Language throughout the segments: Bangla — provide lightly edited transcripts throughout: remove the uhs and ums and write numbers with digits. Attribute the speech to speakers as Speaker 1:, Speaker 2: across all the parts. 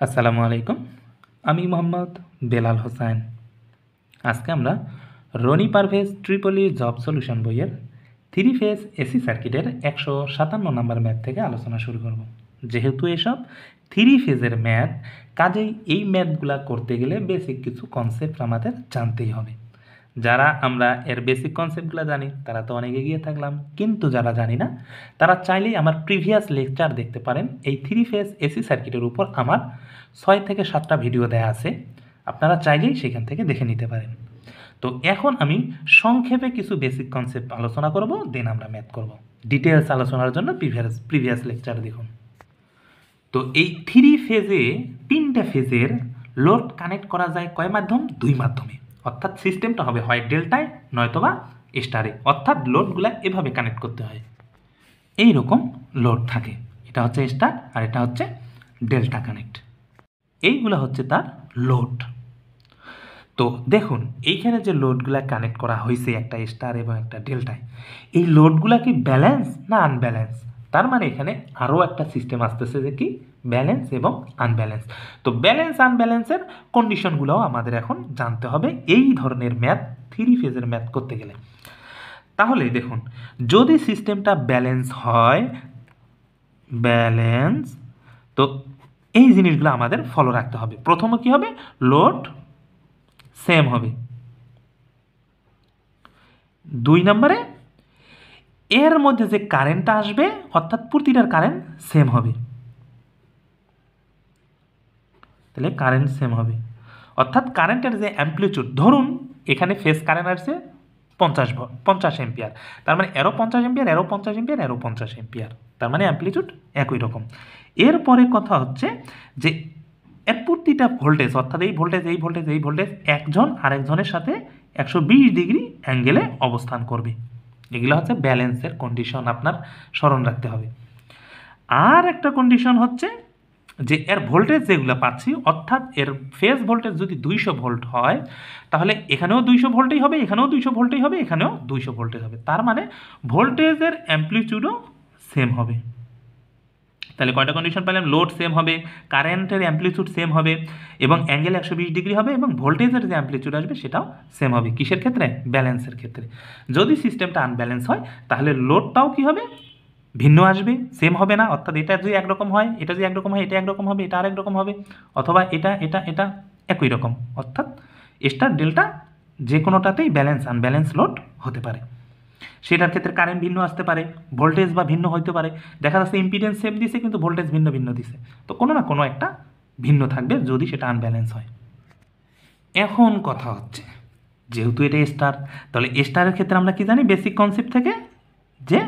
Speaker 1: আসসালামু আলাইকুম। আমি মোহাম্মদ বেলাল হোসাইন। আজকে আমরা Roni Parvez triple job solution বইয়ের 3 ফেজ এসি সার্কিটের 157 নম্বর ম্যাথ থেকে আলোচনা শুরু করব। যেহেতু এসব 3 ফেজের ম্যাথ, কাজেই এই ম্যাথগুলা করতে গেলে বেসিক কিছু কনসেপ্ট আমাদের জানতেই হবে। যারা আমরা এর বেসিক কনসেপ্টগুলো জানি তারা তো অনেক এগিয়ে থাকলাম, কিন্তু যারা জানি না তারা চাইলেই আমার প্রিভিয়াস লেকচার দেখতে পারেন। এই 3 ফেজ এসি সার্কিটের উপর আমার 6 থেকে 7টা ভিডিও দেয়া আছে, আপনারা চাইলেই সেখান থেকে দেখে নিতে পারেন। তো এখন আমি সংক্ষেপে কিছু বেসিক কনসেপ্ট আলোচনা করব, দেন আমরা ম্যাথ করব। ডিটেলস আলোচনার জন্য প্রিভিয়াস লেকচার দেখুন। তো এই 3 ফেজে 3টে ফেজের লোড কানেক্ট করা যায় কয় মাধ্যম? 2 মাধ্যমে। অর্থাৎ সিস্টেমটা হবে হয় ডেল্টায় নয়তোবা স্টারে। অর্থাৎ লোডগুলা এভাবে কানেক্ট করতে হয়, এই রকম লোড থাকে। এটা হচ্ছে স্টার আর এটা হচ্ছে ডেল্টা কানেক্ট। এইগুলো হচ্ছে তার লোড। তো দেখুন এইখানে যে লোডগুলা কানেক্ট করা হয়েছে একটা স্টার এবং একটা ডেল্টায়, এই লোডগুলা কি ব্যালেন্স না আনব্যালেন্স? তার মানে এখানে আরও একটা সিস্টেম আসতেছে যে কি ব্যালেন্স এবং আনব্যালেন্স। তো ব্যালেন্স আনব্যালেন্সের কন্ডিশনগুলোও আমাদের এখন জানতে হবে এই ধরনের ম্যাথ, 3 ফেজের ম্যাথ করতে গেলে। তাহলে দেখুন, যদি সিস্টেমটা ব্যালেন্স হয়, ব্যালেন্স, তো এই জিনিসগুলো আমাদের ফলো রাখতে হবে। প্রথমে কি হবে? লোড সেম হবে। 2 নম্বরে এর মধ্যে যে কারেন্টটা আসবে, অর্থাৎ প্রতিটার কারেন্ট সেম হবে। তাহলে কারেন্ট সেম হবে, অর্থাৎ কারেন্টের যে অ্যাম্প্লিটিউড, ধরুন এখানে ফেজ কারেন্ট আসছে 50 এম্পিয়ার, তার মানে এরও 50 এম্পিয়ার, এরও 50 এম্পিয়ার, এরও 50 এম্পিয়ার, তার মানে অ্যাম্প্লিটিউড একই রকম। এরপরে কথা হচ্ছে যে এর প্রতিটা ভোল্টেজ, অর্থাৎ এই ভোল্টেজ এই ভোল্টেজ এই ভোল্টেজ একজন আরেকজনের সাথে 120 ডিগ্রি অ্যাঙ্গেলে অবস্থান করবে। এগুলো হচ্ছে ব্যালেন্সের কন্ডিশন, আপনার স্মরণ রাখতে হবে। আর একটা কন্ডিশন হচ্ছে যে এর ভোল্টেজ যেগুলো পাচ্ছি, অর্থাৎ এর ফেজ ভোল্টেজ যদি 200 ভোল্ট হয়, তাহলে এখানেও 200 ভোল্টেই হবে, এখানেও 200 ভোল্টেই হবে, এখানেও 200 ভোল্টেজ হবে। তার মানে ভোল্টেজের অ্যাম্প্লিটিউডও সেম হবে। তাহলে কয়টা কন্ডিশন পেলাম? লোড সেম হবে, কারেন্টের অ্যাম্প্লিটিউড সেম হবে, এবং অ্যাঙ্গেল 120 ডিগ্রি হবে, এবং ভোল্টেজের যে অ্যাম্প্লিটিউড আসবে সেটাও সেম হবে। কিসের ক্ষেত্রে? ব্যালেন্সের ক্ষেত্রে। যদি সিস্টেমটা আনব্যালেন্স হয় তাহলে লোডটাও কি হবে? ভিন্ন আসবে, সেম হবে না। অর্থাৎ এটা যদি একরকম হয়, এটা যদি একরকম হয়, এটা একরকম হবে, এটা আরেক রকম হবে, অথবা এটা এটা এটা একই রকম। অর্থাৎ স্টার ডেল্টা যে কোনোটাতেই ব্যালেন্স আনব্যালেন্স লোড হতে পারে। সেটার ক্ষেত্রে কারেন্ট ভিন্ন আসতে পারে, ভোল্টেজ বা ভিন্ন হইতে পারে। দেখা যাচ্ছে ইম্পিডেন্স সেম দিছে কিন্তু ভোল্টেজ ভিন্ন ভিন্ন দিছে, তো কোনো না কোনো একটা ভিন্ন থাকবে যদি সেটা আনব্যালেন্স হয়। এখন কথা হচ্ছে, যেহেতু এটা স্টার, তাহলে স্টারের ক্ষেত্রে আমরা কি জানি বেসিক কনসেপ্ট থেকে, যে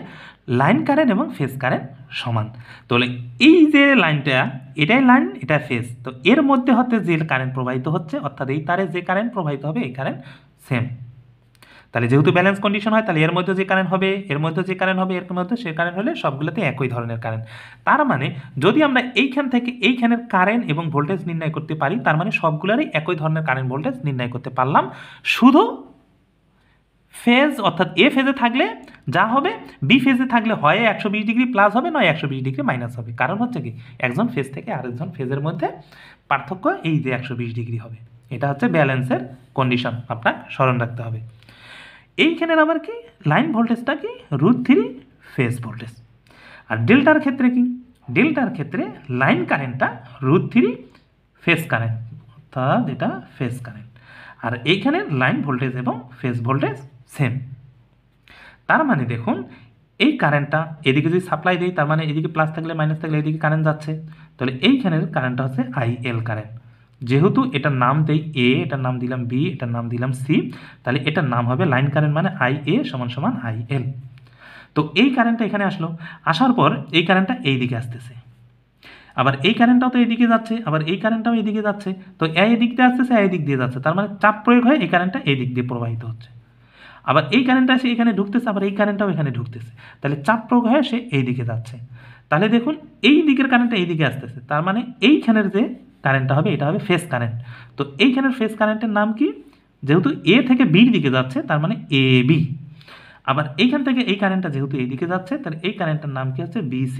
Speaker 1: লাইন কারেন্ট এবং ফেজ কারেন্ট সমান। তাহলে এই যে লাইনটা, এটাই লাইন, এটা ফেজ, তো এর মধ্যে হতে যে কারেন্ট প্রবাহিত হচ্ছে, অর্থাৎ এই তারে যে কারেন্ট প্রবাহিত হবে এই কারেন্ট সেম। তাহলে যেহেতু ব্যালেন্স কন্ডিশন হয়, তাহলে এর মধ্যে যে কারেন্ট হবে, এর মধ্যে যে কারেন্ট হবে, এর মধ্যে সে কারেন্ট হলে সবগুলোতে একই ধরনের কারেন্ট। তার মানে যদি আমরা এইখান থেকে এইখানের কারেন্ট এবং ভোল্টেজ নির্ণয় করতে পারি, তার মানে সবগুলোরই একই ধরনের কারেন্ট ভোল্টেজ নির্ণয় করতে পারলাম। শুধু ফেজ, অর্থাৎ এ ফেজে থাকলে যা হবে, বি ফেজে থাকলে হয় 120 ডিগ্রি প্লাস হবে, নয় 120 ডিগ্রি মাইনাস হবে। কারণ হচ্ছে কি, একজন ফেজ থেকে আরেকজন ফেজের মধ্যে পার্থক্য এই যে 120 ডিগ্রি হবে। এটা হচ্ছে ব্যালেন্সের কন্ডিশন, আপনার স্মরণ রাখতে হবে। এইখানের আবার কি, লাইন ভোল্টেজটা কি √3 ফেজ ভোল্টেজ। আর ডেল্টার ক্ষেত্রে কি, ডেল্টার ক্ষেত্রে লাইন কারেন্টটা √3 ফেজ কারেন্ট, অর্থাৎ এটা ফেজ কারেন্ট। আর এইখানে লাইন ভোল্টেজ এবং ফেজ ভোল্টেজ সেম। তার মানে দেখুন, এই কারেন্টটা এদিকে যদি সাপ্লাই দিই, তার মানে এদিকে প্লাস থাকলে মাইনাস থাকলে এদিকে কারেন্ট যাচ্ছে। তাহলে এইখানের কারেন্টটা হচ্ছে IL কারেন্ট। যেহেতু এটার নাম দেই এ, এটার নাম দিলাম বি, এটার নাম দিলাম সি, তাহলে এটার নাম হবে লাইন কারেন্ট, মানে IA = IL। তো এই কারেন্টটা এখানে আসলো, আসার পর এই কারেন্টটা এই দিকে আসতেছে, আবার এই কারেন্টটাও তো এইদিকে যাচ্ছে, আবার এই কারেন্টটাও এইদিকে যাচ্ছে। তো এই দিক দিয়ে আসতেছে, এই দিক দিয়ে যাচ্ছে, তার মানে চাপ প্রয়োগ হয়ে এই কারেন্টটা এই দিক দিয়ে প্রবাহিত হচ্ছে। আবার এই কারেন্টটা এসে এখানে ঢুকতেছে, আবার এই কারেন্টটাও এখানে ঢুকতেছে, তাহলে চাপ প্রয়োগ হয়ে সে এই দিকে যাচ্ছে। তাহলে দেখুন এই দিকের কারেন্টটা এই দিকে আসতেছে, তার মানে এইখানের যে কারেন্টটা হবে এটা হবে ফেজ কারেন্ট। তো এইখানের ফেজ কারেন্টের নাম কি? যেহেতু এ থেকে বির দিকে যাচ্ছে, তার মানে AB। আবার এইখান থেকে এই কারেন্টটা যেহেতু এই দিকে যাচ্ছে, তাহলে এই কারেন্টের নাম কি হচ্ছে BC।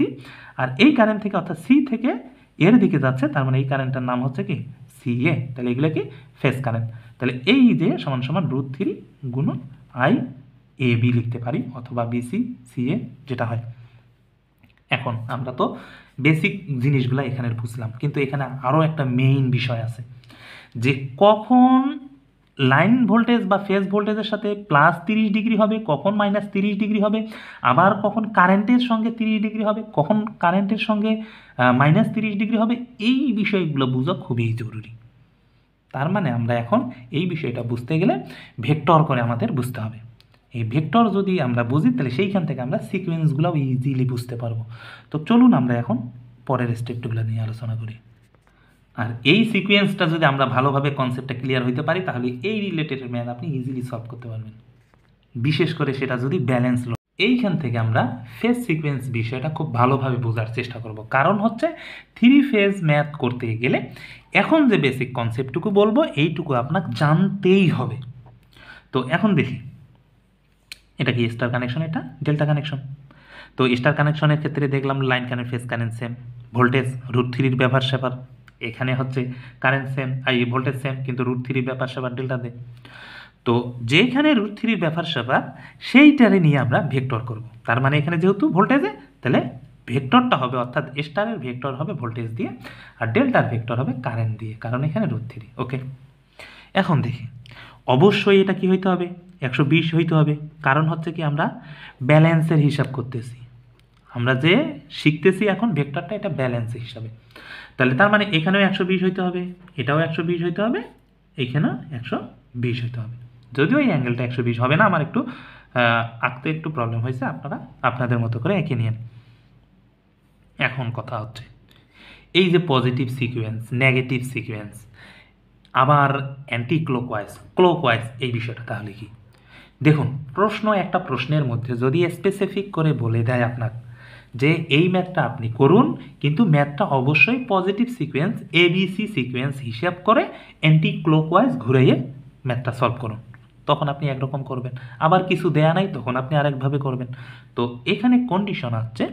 Speaker 1: আর এই কারেন্ট থেকে, অর্থাৎ সি থেকে এর দিকে যাচ্ছে, তার মানে এই কারেন্টটার নাম হচ্ছে কি সিএ। তাহলে এগুলো কি ফেজ কারেন্ট। তাহলে এই যে সমান সমান √3 গুণন আই এ বি লিখতে পারি, অথবা বিসি সিএ যেটা হয়। এখন আমরা তো বেসিক জিনিসগুলো এখানে বুঝলাম, কিন্তু এখানে আরও একটা মেইন বিষয় আছে, যে কখন লাইন ভোল্টেজ বা ফেজ ভোল্টেজের সাথে +30 ডিগ্রি হবে, কখন -30 ডিগ্রি হবে, আবার কখন কারেন্টের সঙ্গে 30 ডিগ্রি হবে, কখন কারেন্টের সঙ্গে -30 ডিগ্রি হবে। এই বিষয়গুলো বোঝা খুবই জরুরি। তার মানে আমরা এখন এই বিষয়টা বুঝতে গেলে ভেক্টর করে আমাদের বুঝতে হবে। এই ভেক্টর যদি আমরা বুঝি, তাহলে সেইখান থেকে আমরা সিকোয়েন্সগুলোও ইজিলি বুঝতে পারবো। তো চলুন আমরা এখন পরের স্টেপগুলো নিয়ে আলোচনা করি। আর এই সিকোয়েন্সটা যদি আমরা ভালোভাবে কনসেপ্টটা ক্লিয়ার হইতে পারি, তাহলে এই রিলেটেড ম্যাথ আপনি ইজিলি সলভ করতে পারবেন, বিশেষ করে সেটা যদি ব্যালেন্স লোড। এইখান থেকে আমরা ফেজ সিকোয়েন্স বিষয়টা খুব ভালোভাবে বোঝার চেষ্টা করব, কারণ হচ্ছে 3 ফেজ ম্যাথ করতে গেলে এখন যে বেসিক কনসেপ্টটুকু বলবো এইটুকু আপনাকে জানতেই হবে। তো এখন দেখি, এটা কি স্টার কানেকশন, এটা ডেল্টা কানেকশন। তো স্টার কানেকশনের ক্ষেত্রে দেখলাম line current phase current same, voltage √3 ব্যাপার স্যাপার, এখানে হচ্ছে কারেন্ট সেম, ভোল্টেজ সেম, কিন্তু √3 ব্যাপার স্যাপার ডেল্টা দেয়। তো যেখানে √3 ব্যাপার স্যাপার সেইটারে নিয়ে আমরা ভেক্টর করব। তার মানে এখানে যেহেতু ভোল্টেজে, তাহলে ভেক্টরটা হবে, অর্থাৎ স্টারের ভেক্টর হবে ভোল্টেজ দিয়ে, আর ডেল্টার ভেক্টর হবে কারেন্ট দিয়ে, কারণ এখানে √3। ওকে, এখন দেখি, অবশ্যই এটা কি হইতে হবে 120 হইতে হবে, কারণ হচ্ছে কি আমরা ব্যালেন্সের হিসাব করতেছি, আমরা যে শিখতেছি এখন ভেক্টরটা, এটা ব্যালেন্সের হিসাবে। তাহলে তার মানে এখানেও 120 হইতে হবে, এটাও 120 হইতে হবে, এইখানেও 120 হইতে হবে। যদিও এই অ্যাঙ্গেলটা 120 হবে না, আমার একটু আঁকতে একটু প্রবলেম হয়েছে, আপনারা আপনাদের মতো করে এঁকে নিন। এখন কথা হচ্ছে এই যে পজিটিভ সিকোয়েন্স, নেগেটিভ সিকোয়েন্স, আবার অ্যান্টি ক্লকওয়াইজ, ক্লকওয়াইজ, এই বিষয়টা তাহলে কি? দেখুন, একটা প্রশ্নের মধ্যে যদি স্পেসিফিক করে বলে দেয় আপনাকে যে এই ম্যাথটা আপনি করুন, কিন্তু ম্যাথটা অবশ্যই পজিটিভ সিকোয়েন্স ABC সিকোয়েন্স হিসাব করে অ্যান্টি ক্লকওয়াইজ ঘুরিয়ে ম্যাথটা সলভ করুন, তখন আপনি একরকম করবেন। আবার কিছু দেয়া নাই, তখন আপনি আরেকভাবে করবেন। তো এখানে কন্ডিশন আছে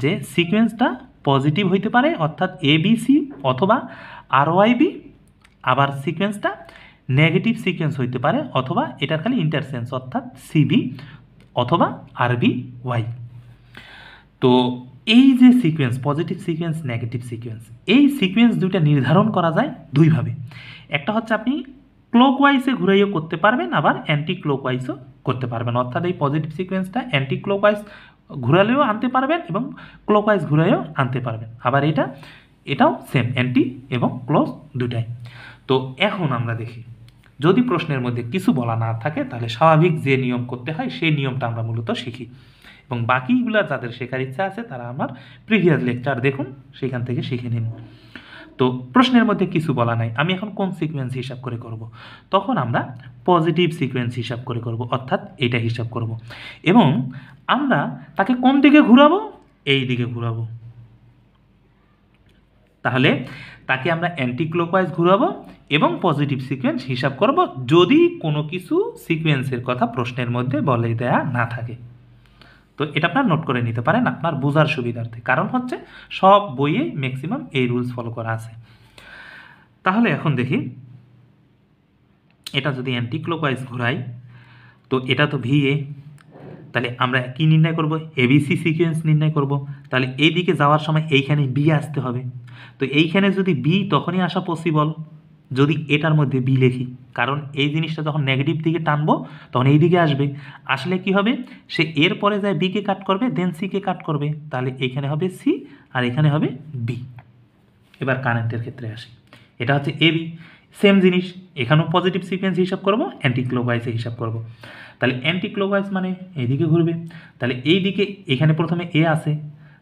Speaker 1: যে সিকোয়েন্সটা পজিটিভ হইতে পারে, অর্থাৎ ABC অথবা RYB, আবার সিকোয়েন্সটা নেগেটিভ সিকোয়েন্স হইতে পারে, অথবা এটার খালি ইন্টারসেন্স, অর্থাৎ CB অথবা RBY। তো এই যে sequence, positive sequence, negative sequence, এই সিকোয়েন্স দুইটা নির্ধারণ করা যায় দুইভাবে। একটা হচ্ছে আপনি ক্লকওয়াইজে ঘুরাইও করতে পারবেন, আবার অ্যান্টি ক্লকওয়াইজও করতে পারবেন, অর্থাৎ এই পজিটিভ সিকোয়েন্সটা অ্যান্টি ক্লকওয়াইজ ঘুরালেও আনতে পারবেন এবং ক্লকওয়াইজ ঘুরাইও আনতে পারবেন, আবার এটাও সেম, অ্যান্টি এবং ক্লোজ দুটাই। তো এখন আমরা দেখি, যদি প্রশ্নের মধ্যে কিছু বলা না থাকে, তাহলে স্বাভাবিক যে নিয়ম করতে হয় সেই নিয়মটা আমরা মূলত শিখি, এবং বাকিগুলো যাদের শেখার ইচ্ছা আছে তারা আমার প্রিভিয়াস লেকচার দেখুন, সেখান থেকে শিখে নিন। তো প্রশ্নের মধ্যে কিছু বলা নাই, আমি এখন কোন সিকোয়েন্স হিসাব করে করব, তখন আমরা পজিটিভ সিকোয়েন্স হিসাব করে করব, অর্থাৎ এইটা হিসাব করব, এবং আমরা তাকে কোন দিকে ঘুরাবো, এই দিকে ঘুরাবো। তাহলে তাকে আমরা অ্যান্টি ক্লকওয়াইজ ঘুরাবো এবং পজিটিভ সিকোয়েন্স হিসাব করব, যদি কোনো কিছু সিকোয়েন্সের কথা প্রশ্নের মধ্যে বলে দেয়া না থাকে। তো এটা আপনার নোট করে নিতে পারেন আপনার বোঝার সুবিধার্থে, কারণ হচ্ছে সব বইয়ে ম্যাক্সিমাম এই রুলস ফলো করা আছে। তাহলে এখন দেখি, এটা যদি অ্যান্টি ক্লকওয়াইজ ঘুরাই, তো এটা তো VA, তাহলে আমরা কি নির্ণয় করব, ABC সিকোয়েন্স নির্ণয় করব। তাহলে এই দিকে যাওয়ার সময় এইখানে B আসতে হবে, তো এইখানে যদি B তখনই আসা পসিবল যদি এটার মধ্যে B লিখি, কারণ এই জিনিসটা যখন নেগেটিভ দিকে টানবো তখন এই দিকে আসবে, আসলে কি হবে, সে এর পরে যায় B কে কাট করবে, দেন C কে কাট করবে, তাহলে এখানে হবে C আর এখানে হবে B। এবার কারেন্টের ক্ষেত্রে আসি, এটা হচ্ছে AB, সেম জিনিস, এখানেও পজিটিভ সিকোয়েন্স হিসাব করব, অ্যান্টি ক্লকওয়াইজে হিসাব করব। তাহলে অ্যান্টি ক্লকওয়াইজ মানে এইদিকে ঘুরবে, তাহলে এই দিকে এখানে প্রথমে A আছে,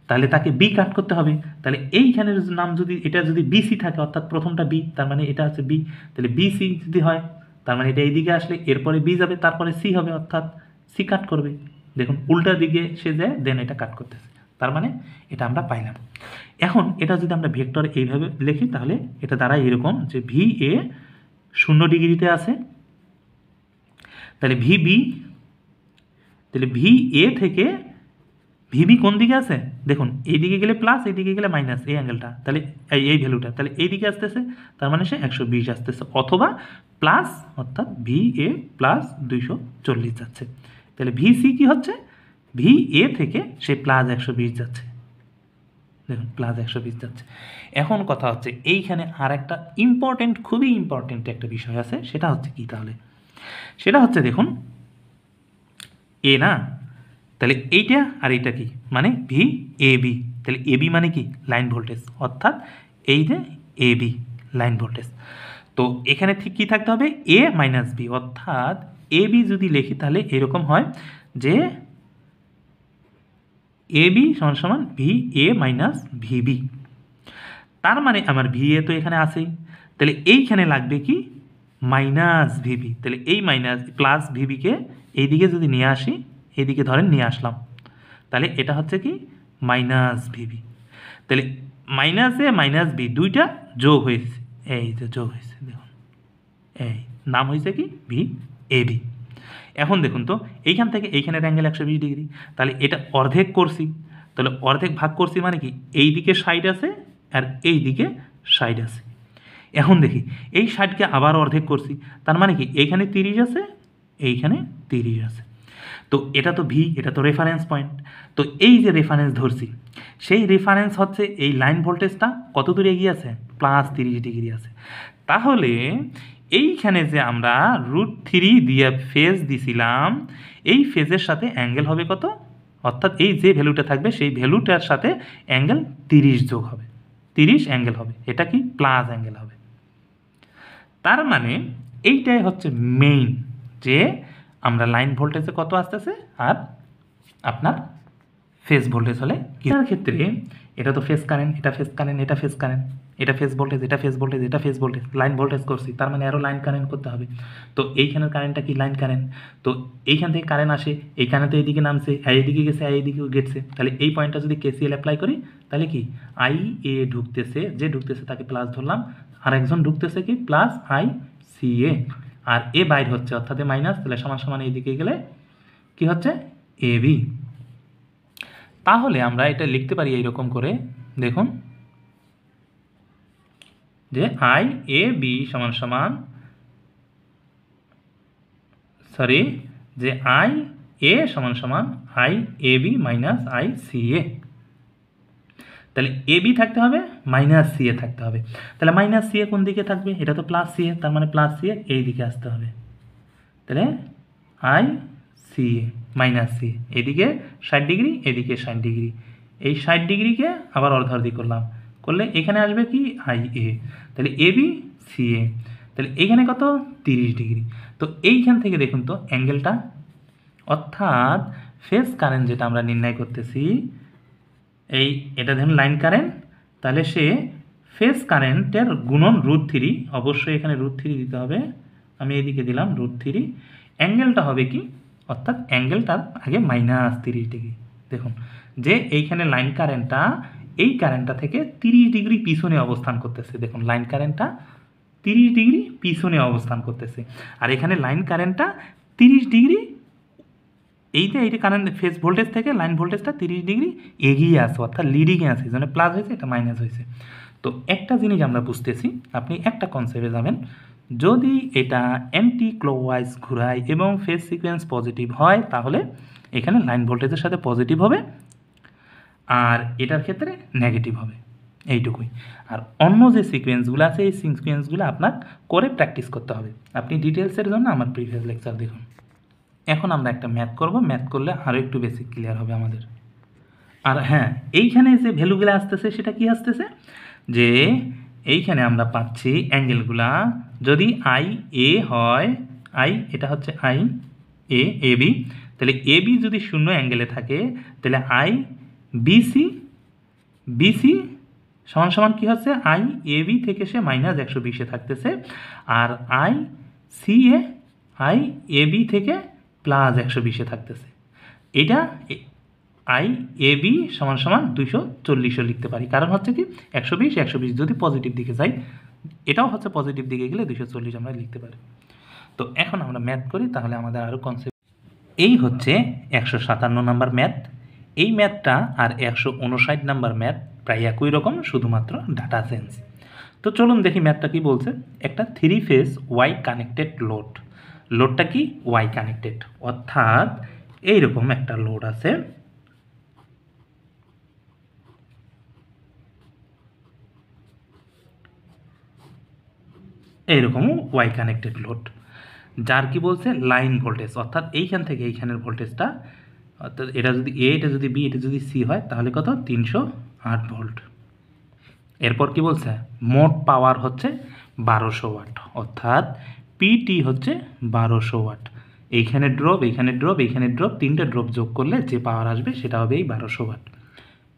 Speaker 1: তাহলে তাকে B কাট করতে হবে, তাহলে এইখানের নাম যদি এটা যদি BC থাকে, অর্থাৎ প্রথমটা B, তার মানে এটা হচ্ছে B, তাহলে BC যদি হয় তার মানে এটা এইদিকে আসলে এরপরে B যাবে, তারপরে C হবে, অর্থাৎ C কাট করবে। দেখুন উল্টা দিকে সে যায়, দেন এটা কাট করতেছে, তার মানে এটা আমরা পাইলাম। এখন এটা যদি আমরা ভেক্টর এইভাবে লিখি, তাহলে এটা দ্বারা এরকম যে VA 0 ডিগ্রিতে আছে, তাহলে VA থেকে VB কোন দিকে আছে, দেখুন এইদিকে গেলে প্লাস, এইদিকে গেলে মাইনাস, এই অ্যাঙ্গেলটা তাহলে এই ভ্যালুটা তাহলে এইদিকে আসতেছে, তার মানে সে 120 আসতেছে, অথবা প্লাস অর্থাৎ ভি এ প্লাস 240 যাচ্ছে। তাহলে ভি সি কী হচ্ছে, ভি এ থেকে সে প্লাস 120 যাচ্ছে, দেখুন প্লাস 120 যাচ্ছে। এখন কথা হচ্ছে এইখানে আর একটা ইম্পর্টেন্ট, খুবই ইম্পর্টেন্ট একটা বিষয় আছে, সেটা হচ্ছে কি তাহলে, সেটা হচ্ছে দেখুন এ না, তাহলে এইটা আর এইটা কি মানে ভি এ বি, তাহলে এ বি মানে কি লাইন ভোল্টেজ, অর্থাৎ এই যে এ বি লাইন ভোল্টেজ। তো এখানে ঠিক কী থাকতে হবে, এ মাইনাস বি, অর্থাৎ এ বি যদি লিখি তাহলে এরকম হয় যে এ বি সমান সমান V A minus V B. তার মানে আমার ভি এ তো এখানে আসেই, তাহলে এইখানে লাগবে কি মাইনাস ভিবি, তাহলে এই মাইনাস প্লাস ভিবিকে এইদিকে যদি নিয়ে আসি, এইদিকে ধরেন নিয়ে আসলাম, তাহলে এটা হচ্ছে কি মাইনাস ভিবি। তাহলে মাইনাস এ মাইনাস বি দুইটা যোগ হয়েছে, এই যে যোগ হয়েছে, দেখুন এই নাম হয়েছে কি ভি এ বি। এখন দেখুন তো এইখান থেকে এইখানের অ্যাঙ্গেল 120 ডিগ্রি, তাহলে এটা অর্ধেক করছি, তাহলে অর্ধেক ভাগ করছি মানে কি এই দিকে সাইড আছে আর এই দিকে সাইড আছে। এখন দেখি এই সাইডকে আবার অর্ধেক করছি, তার মানে কি এইখানে 30 আছে, এইখানে 30 আছে। তো এটা তো ভি, এটা তো রেফারেন্স পয়েন্ট, তো এই যে রেফারেন্স ধরছি সেই রেফারেন্স হচ্ছে এই লাইন ভোল্টেজটা কত দূরে এগিয়ে আছে, প্লাস 30 ডিগ্রি আছে। তাহলে এইখানে যে আমরা √3 দিয়ে ফেজ দিছিলাম, এই ফেজের সাথে অ্যাঙ্গেল হবে কত, অর্থাৎ এই যে ভ্যালুটা থাকবে সেই ভ্যালুটার সাথে অ্যাঙ্গেল 30 যোগ হবে, 30 অ্যাঙ্গেল হবে, এটা কি প্লাস অ্যাঙ্গেল হবে। তার মানে এইটাই হচ্ছে মেইন, যে আমরা লাইন ভোল্টেজে কত আসতেছে আর আপনার ফেজ ভোল্টেজ হলে কিনার ক্ষেত্রে এটা তো ফেজ কারেন্ট, এটা ফেজ কারেন্ট, এটা ফেজ কারেন্ট, এটা ফেজ ভোল্টেজ, এটা ফেজ ভোল্টেজ, এটা ফেজ ভোল্টেজ, লাইন ভোল্টেজ করছি, তার মানে আরও লাইন কারেন্ট করতে হবে। তো এইখানের কারেন্টটা কি লাইন কারেন্ট, তো এইখান থেকে কারেন্ট আসে, এইখানে তো এইদিকে নামছে, এইদিকে গেছে, এইদিকেও গেছে, তাহলে এই পয়েন্টটা যদি কেসিএল অ্যাপ্লাই করি তাহলে কি আই এ ঢুকতেছে, যে ঢুকতেছে তাকে প্লাস ধরলাম, আর একজন ঢুকতেছে কি প্লাস আই সি এ, আর এ বাইর হচ্ছে অর্থাৎ মাইনাস, তাহলে সমান সমান এইদিকে গেলে কি হচ্ছে এ বি। তাহলে আমরা এটা লিখতে পারি এইরকম করে, দেখুন যে আই এ বি সমান সমান, সরি, যে আই এ সমান সমান I A B minus I C A. তাহলে এ বি থাকতে হবে, মাইনাস সি এ থাকতে হবে, তাহলে মাইনাস সি এ কোন দিকে থাকবে, এটা তো প্লাস সি এ, তার মানে প্লাস সি এ এই দিকে আসতে হবে, তাহলে I C A minus C A, এদিকে 60 ডিগ্রি, এদিকে 60 ডিগ্রি, এই 60 ডিগ্রিকে আবার অর্ধার্ধি করলাম, করলে এখানে আসবে কি আই এ, তাহলে এ বি সি এ, তাহলে এইখানে কত 30 ডিগ্রি। তো এইখান থেকে দেখুন তো অ্যাঙ্গেলটা, অর্থাৎ ফেজ কারেন্ট যেটা আমরা নির্ণয় করতেছি, এই এটা ধরুন লাইন কারেন্ট, তাহলে সে ফেজ কারেন্টের গুণন √3, অবশ্যই এখানে √3 দিতে হবে, আমি এদিকে দিলাম √3, অ্যাঙ্গেলটা হবে কি, অর্থাৎ অ্যাঙ্গেলটার আগে মাইনাস 30 ডিগ্রি। দেখুন যে এইখানে লাইন কারেন্টটা এই কারেন্টটা থেকে 30 ডিগ্রি পিছনে অবস্থান করতেছে, দেখুন লাইন কারেন্টটা 30 ডিগ্রি পিছনে অবস্থান করতেছে, আর এখানে লাইন কারেন্টটা 30 ডিগ্রি, এইটা কারেন্ট ফেজ ভোল্টেজ থেকে লাইন ভোল্টেজটা 30 ডিগ্রি এগিয়ে আসে, অর্থাৎ লিডিংয়ে আছে, যেন প্লাস হয়েছে, এটা মাইনাস হয়েছে। তো একটা জিনিস আমরা বুঝতেছি, আপনি একটা কনসেপ্টে যাবেন, যদি এটা অ্যান্টি ক্লকওয়াইজ ঘুরায় এবং ফেজ সিকোয়েন্স পজিটিভ হয় তাহলে এখানে লাইন ভোল্টেজের সাথে পজিটিভ হবে, আর এটার ক্ষেত্রে নেগেটিভ হবে, এইটুকুই। আর অন্য যে সিকোয়েন্সগুলো আছে এই সিকোয়েন্সগুলো আপনার করে প্র্যাকটিস করতে হবে। আপনি ডিটেলসের জন্য আমার প্রিভিয়াস লেকচার দেখুন। এখন আমরা একটা ম্যাথ করব, ম্যাথ করলে আরও একটু বেসিক ক্লিয়ার হবে আমাদের। আর হ্যাঁ, এইখানে যে ভ্যালুগুলো আসতেছে সেটা কি আসতেছে, যে এইখানে আমরা পাচ্ছি অ্যাঙ্গেলগুলা যদি আই এ হয়, আই এটা হচ্ছে আই এ বি, তাহলে এ বি যদি 0 অ্যাঙ্গেলে থাকে তাহলে আই বিসি, বিসি সমান সমান কী হচ্ছে আই এ বি থেকে সে মাইনাস 120-এ থাকতেছে, আর I C A I A B থেকে প্লাস 120-এ থাকতেছে। এটা আই এ বি সমান সমান 240-ও লিখতে পারি, কারণ হচ্ছে কি 120 যদি পজিটিভ দিকে যাই, এটাও হচ্ছে পজিটিভ দিকে গেলে 240 আমরা লিখতে পারি। তো এখন আমরা ম্যাথ করি, তাহলে আমাদের আরও কনসেপ্ট। এই হচ্ছে 157 নম্বর ম্যাথ। এই ম্যাথটা আর 159 নাম্বার ম্যাথ প্রায় একই রকম, শুধুমাত্র ডাটা চেঞ্জ। তো চলুন দেখি ম্যাথটা কি বলছে। একটা 3 ফেজ ওয়াই কানেক্টেড লোড, লোডটা কি ওয়াই কানেক্টেড, অর্থাৎ এইরকম একটা লোড আছে, এইরকম ওয়াই কানেক্টেড লোড, যার কি বলছে লাইন ভোল্টেজ, অর্থাৎ এইখান থেকে এইখানের ভোল্টেজটা, অর্থাৎ এটা যদি এ, এটা যদি বি, এটা যদি সি হয় তাহলে কত 308 ভোল্ট। এরপর কি বলছে মোট পাওয়ার হচ্ছে 1200 ওয়াট, অর্থাৎ পিটি হচ্ছে 1200 ওয়াট। এইখানে ড্রপ, এইখানে ড্রপ, এইখানে ড্রপ, তিনটে ড্রপ যোগ করলে যে পাওয়ার আসবে সেটা হবে এই 1200 ওয়াট।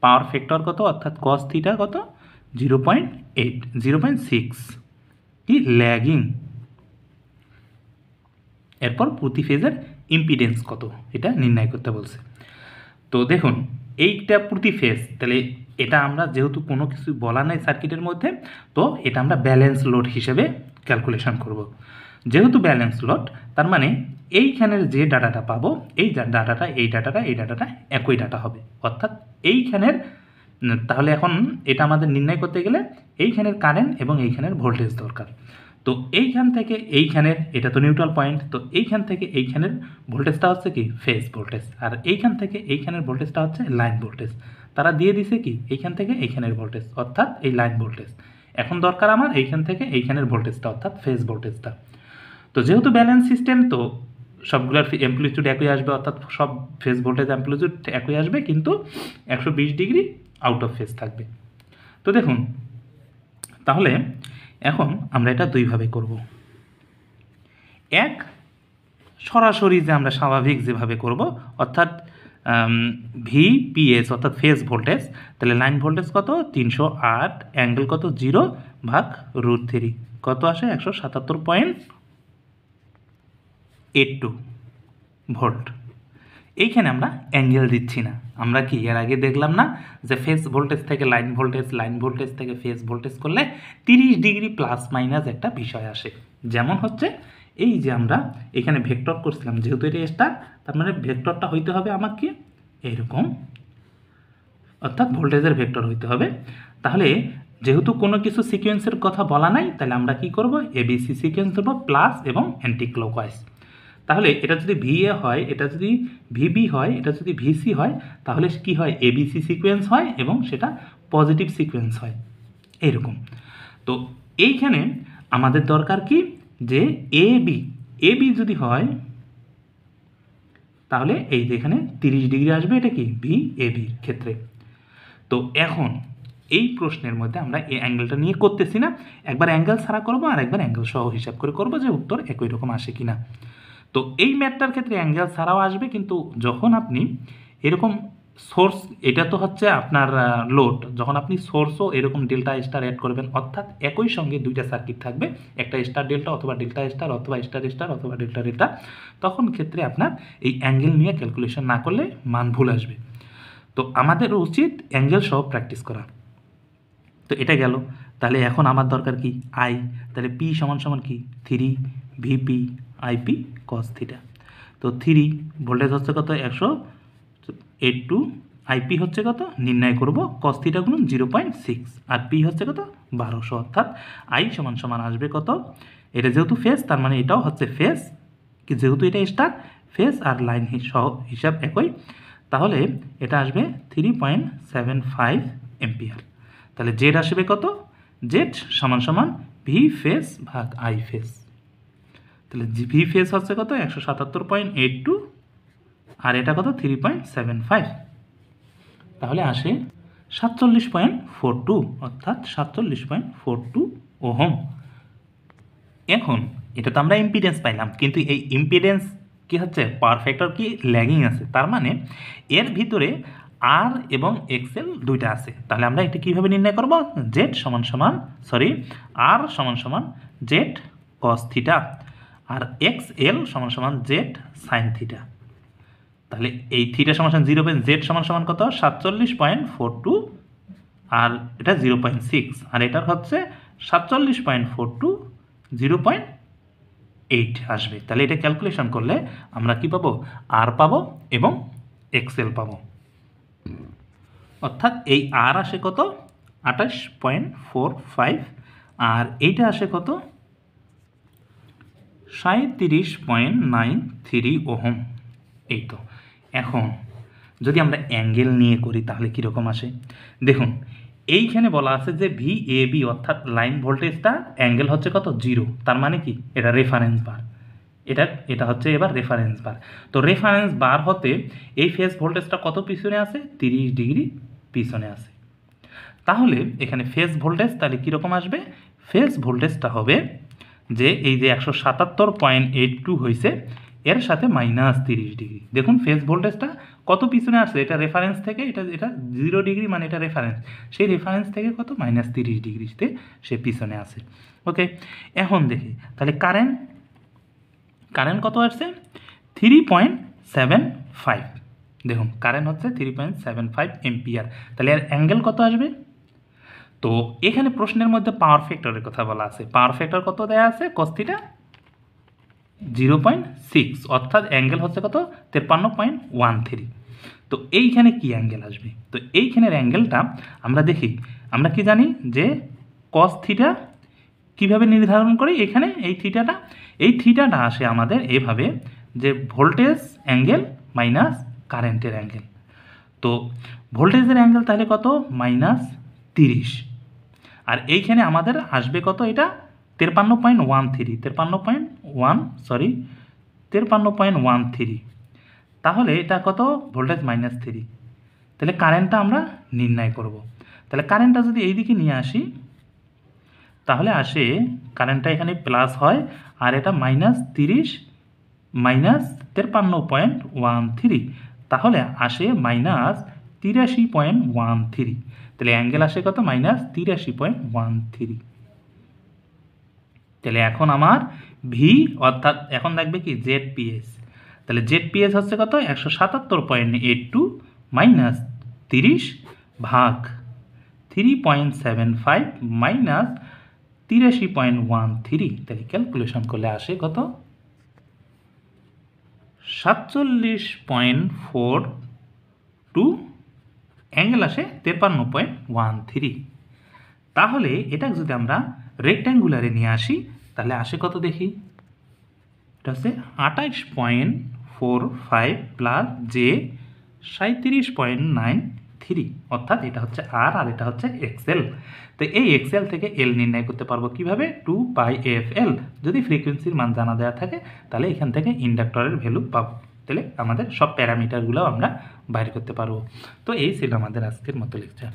Speaker 1: পাওয়ার ফ্যাক্টর কত, অর্থাৎ কস থিটা কত 0.8, 0.6 কি ল্যাগিং। এরপর প্রতি ফেজের ইম্পিডেন্স কত এটা নির্ণয় করতে বলছে। তো দেখুন এইটা প্রতি ফেজ, তাহলে এটা আমরা যেহেতু কোনো কিছু বলা নাই সার্কিটের মধ্যে, তো এটা আমরা ব্যালেন্স লোড হিসেবে ক্যালকুলেশন করব। যেহেতু ব্যালেন্স লোড, তার মানে এইখানের যে ডাটাটা পাবো, এই ডাটাটা এই ডাটাটা এই ডাটাটা একই ডাটা হবে, অর্থাৎ এইখানের, তাহলে এখন এটা আমাদের নির্ণয় করতে গেলে এইখানের কারেন্ট এবং এইখানের ভোল্টেজ দরকার। তো এইখান থেকে এইখানের, এটা তো নিউট্রাল পয়েন্ট, তো এইখান থেকে এইখানের ভোল্টেজটা হচ্ছে কি ফেজ ভোল্টেজ, আর এইখান থেকে এইখানের ভোল্টেজটা হচ্ছে লাইন ভোল্টেজ। তারা দিয়ে দিছে কি এইখান থেকে এইখানের ভোল্টেজ, অর্থাৎ এই লাইন ভোল্টেজ। এখন দরকার আমার এইখান থেকে এইখানের ভোল্টেজটা, অর্থাৎ ফেজ ভোল্টেজটা। তো যেহেতু ব্যালেন্স সিস্টেম, তো সবগুলোর অ্যাম্প্লিটিউড একই আসবে, অর্থাৎ সব ফেজ ভোল্টেজ অ্যাম্প্লিটিউড একই আসবে, কিন্তু 120 ডিগ্রি আউট অফ ফেজ থাকবে। তো দেখুন তাহলে এখন আমরা এটা দুইভাবে করব। এক, সরাসরি যে আমরা স্বাভাবিক যেভাবে করব, অর্থাৎ ভিপিএস অর্থাৎ ফেজ ভোল্টেজ, তাহলে লাইন ভোল্টেজ কত 308, অ্যাঙ্গেল কত 0/√3, কত আসে 177.82 ভোল্ট। এইখানে আমরা অ্যাঙ্গেল দিচ্ছি না, আমরা কি এর আগে দেখলাম না যে ফেজ ভোল্টেজ থেকে লাইন ভোল্টেজ, লাইন ভোল্টেজ থেকে ফেজ ভোল্টেজ করলে 30 ডিগ্রি প্লাস মাইনাস একটা বিষয় আসে। যেমন হচ্ছে এই যে আমরা এখানে ভেক্টর করছিলাম, যেহেতু এটা স্টার, তার মানে ভেক্টরটা হইতে হবে আমাকে এইরকম, অর্থাৎ ভোল্টেজের ভেক্টর হইতে হবে। তাহলে যেহেতু কোনো কিছু সিকোয়েন্সের কথা বলা নাই, তাহলে আমরা কি করব এবিসি সিকোয়েন্স দেবো, প্লাস এবং অ্যান্টি ক্লকওয়াইজ। তাহলে এটা যদি ভিএ হয়, এটা যদি ভিবি হয়, এটা যদি ভিসি হয়, তাহলে কি হয় এবিসি সিকোয়েন্স হয় এবং সেটা পজিটিভ সিকোয়েন্স হয় এইরকম। তো এইখানে আমাদের দরকার কি যে এবি যদি হয় তাহলে এই যে এখানে 30 ডিগ্রি আসবে, এটা কি ভি এবির ক্ষেত্রে। তো এখন এই প্রশ্নের মধ্যে আমরা এই অ্যাঙ্গেলটা নিয়ে করতেছি না, একবার অ্যাঙ্গেল ছাড়া করবো আর একবার অ্যাঙ্গেল সহ হিসাব করে করবো যে উত্তর একই রকম আসে কিনা। তো এই ম্যাথটার ক্ষেত্রে অ্যাঙ্গেল ছাড়াও আসবে, কিন্তু যখন আপনি এরকম সোর্স, এটা তো হচ্ছে আপনার লোড, যখন আপনি সোর্সও এরকম ডেল্টা স্টার অ্যাড করবেন, অর্থাৎ একই সঙ্গে দুইটা সার্কিট থাকবে, একটা স্টার ডেল্টা অথবা ডেল্টা স্টার অথবা স্টার স্টার অথবা ডেল্টা ডেল্টা, তখন ক্ষেত্রে আপনার এই অ্যাঙ্গেল নিয়ে ক্যালকুলেশন না করলে মান ভুল আসবে। তো আমাদের উচিত অ্যাঙ্গেল সহ প্র্যাকটিস করা। তো এটা গেল। তাহলে এখন আমার দরকার কি আই, তাহলে পি সমান সমান কি 3 ভিপি আইপি কস থিটা। তো 3 ভোল্টেজ হচ্ছে কত 182, আইপি হচ্ছে কত নির্ণয় করব কস থিটা গুণ 0.6, আর পি হচ্ছে কত 1200, অর্থাৎ আই সমান সমান আসবে কত, এটা যেহেতু ফেজ তার মানে এটাও হচ্ছে ফেজ, কি যেহেতু এটা স্টার, ফেজ আর লাইন সহ হিসাব একই, তাহলে এটা আসবে 3.75 এম্পিয়ার। তাহলে জেড আসবে কত, জেড সমান সমান ভি ফেজ ভাগ আই ফেজ। তাহলে ভি ফেজ হচ্ছে কত 177.82, আর এটা কত 3.75, তাহলে আসে 47.42, অর্থাৎ 47.42 ওহম। এখন এটা তো আমরা ইম্পিডেন্স পাইলাম, কিন্তু এই ইম্পিডেন্স কি হচ্ছে পাওয়ার ফ্যাক্টর কি ল্যাগিং আছে, তার মানে এর ভিতরে আর এবং এক্সএল দুইটা আছে। তাহলে আমরা এটা কীভাবে নির্ণয় করব, জেড সমান সমান আর সমান সমান জেড কস থিটা, আর এক্সএল সমান সমান জেড সাইন থিটা। তাহলে এই থিটা সমান সমান 0, জেড সমান সমান কত 47.42, আর এটা 0.6, আর এটার হচ্ছে 47.42 0.8 আসবে। তাহলে এটা ক্যালকুলেশন করলে আমরা কি পাবো আর পাবো এবং এক্সএল পাবো। অর্থাৎ এই আর আসে কত 28.45 আর এইটা আসে কত 37.93 ওহম। এই তো এখন যদি আমরা অ্যাঙ্গেল নিয়ে করি তাহলে কীরকম আসে দেখুন, এইখানে বলা আছে যে ভি এ বি অর্থাৎ লাইন ভোল্টেজটা অ্যাঙ্গেল হচ্ছে কত 0, তার মানে কি এটা রেফারেন্স বার, এটা হচ্ছে এবার রেফারেন্স বার। তো রেফারেন্স বার হতে এই ফেজ ভোল্টেজটা কত পিছনে আছে 30 ডিগ্রি পিছনে আছে। তাহলে এখানে ফেজ ভোল্টেজ তাহলে কীরকম আসবে, ফেজ ভোল্টেজটা হবে যে এই যে 177.82 হয়েছে এর সাথে -30 ডিগ্রি। দেখুন ফেজ ভোল্টেজটা কত পিছনে আসছে, এটা রেফারেন্স থেকে এটা 0 ডিগ্রি মানে এটা রেফারেন্স, সেই রেফারেন্স থেকে কত -30 ডিগ্রিতে সে পিছনে আসে। ওকে, এখন দেখি তাহলে কারেন্ট কত আসছে 3.75। দেখুন কারেন্ট হচ্ছে 3.75 এম্পিয়ার, তাহলে এর অ্যাঙ্গেল কত আসবে। তো এখানে প্রশ্নের মধ্যে পাওয়ার ফ্যাক্টরের কথা বলা আছে, পাওয়ার ফ্যাক্টর কত দেয়া আছে cos θ 0.6, অর্থাৎ অ্যাঙ্গেল হচ্ছে কত 53.13। তো এইখানে কি অ্যাঙ্গেল আসবে, তো এইখানের অ্যাঙ্গেলটা আমরা দেখি, আমরা কি জানি যে cos θ কীভাবে নির্ধারণ করি, এখানে এই থিটাটা আসে আমাদের এভাবে যে ভোল্টেজ অ্যাঙ্গেল মাইনাস কারেন্টের অ্যাঙ্গেল। তো ভোল্টেজের অ্যাঙ্গেল তাহলে কত -30, আর এইখানে আমাদের আসবে কত এটা 53.13, তাহলে এটা কত ভোল্টেজ -3, তাহলে কারেন্টটা আমরা নির্ণয় করব। তাহলে কারেন্টটা যদি এই দিকে নিয়ে আসি তাহলে আসে কারেন্টটা এখানে প্লাস হয় আর এটা -30 -53.13, তাহলে আসে -83.13, তাহলে অ্যাঙ্গেল আসে কত -83.13। তাহলে এখন আমার ভি অর্থাৎ এখন দেখবে কি জেডপিএস, তাহলে জেডপিএস হচ্ছে কত 177.82 -30 ভাগ 3.75 -83.13, তাহলে ক্যালকুলেশন করলে আসে কত 47.42, অ্যাঙ্গেল আসে 53.13। তাহলে এটা যদি আমরা রেক্ট্যাঙ্গুলারে নিয়ে আসি তাহলে আসে কত দেখি, এটা হচ্ছে 28.45 প্লাস জে 37.93, অর্থাৎ এটা হচ্ছে আর এটা হচ্ছে এক্সএল। তো এই এক্সএল থেকে এল নির্ণয় করতে পারবো কিভাবে 2πfl, যদি ফ্রিকোয়েন্সির মান জানা দেওয়া থাকে তাহলে এখান থেকে ইন্ডাক্টরের ভ্যালু পাবো, তাহলে আমাদের সব প্যারামিটারগুলো আমরা বাইর করতে পারবো। তো এই ছিল আমাদের আজকের মতো লেকচার।